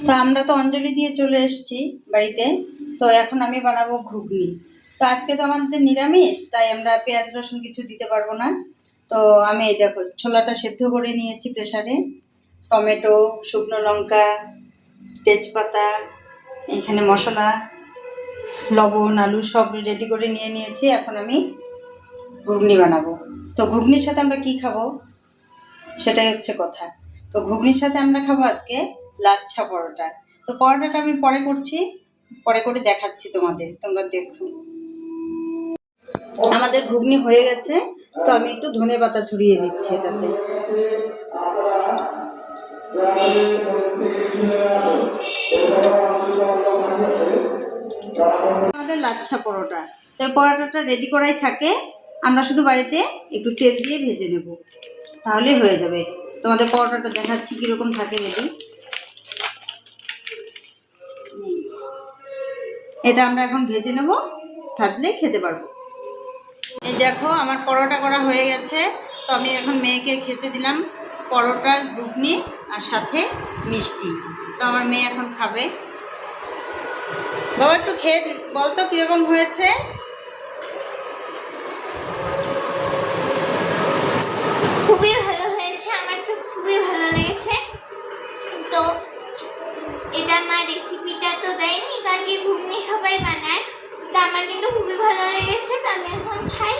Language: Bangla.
তো আমরা তো অঞ্জলি দিয়ে চলে এসেছি বাড়িতে। তো এখন আমি বানাবো ঘুগনি। তো আজকে তো আমাদের নিরামিষ, তাই আমরা পেঁয়াজ রসুন কিছু দিতে পারবো না। তো আমি এই দেখো ছোলাটা সেদ্ধ করে নিয়েছি প্রেসারে। টমেটো, শুকনো লঙ্কা, তেজপাতা, এখানে মশলা, লবণ, আলু সব রেডি করে নিয়েছি। এখন আমি ঘুগনি বানাবো। তো ঘুগনির সাথে আমরা কি খাবো সেটাই হচ্ছে কথা। তো ঘুগনির সাথে আমরা খাবো আজকে লাচ্ছা পরোটা। তো পরোটাটা আমি পরে করছি, পরে করে দেখাচ্ছি তোমাদের, তোমরা দেখো। আমাদের ঘুগনি হয়ে গেছে, তো আমি একটু ধনে পাতা ছড়িয়ে দিচ্ছি এটাতে। আমাদের লাচ্ছা পরোটা, তাই পরোটাটা রেডি করাই থাকে, আমরা শুধু বাড়িতে একটু তেল দিয়ে ভেজে নেব, তাহলেই হয়ে যাবে। তোমাদের পরোটাটা দেখাচ্ছি কীরকম থাকে রেডি। এটা আমরা এখন ভেজে নেব, ভাজলেই খেতে পারবো। এই দেখো আমার পরোটা করা হয়ে গেছে। তো আমি এখন মেয়েকে খেতে দিলাম পরোটা, ঘুগনি আর সাথে মিষ্টি। তো আমার মেয়ে এখন খাবে। বাবা একটু খেয়ে বলতো কীরকম হয়েছে। খুবই ভালো হয়েছে, আমার তো খুবই ভালো লেগেছে। তো এটা আমার রেসিপিটা তো দেয়নি, কারণ কি ঘুগনি সবাই বানায়। তো আমার কিন্তু খুবই ভালো লেগেছে, তো আমি এখন খাই।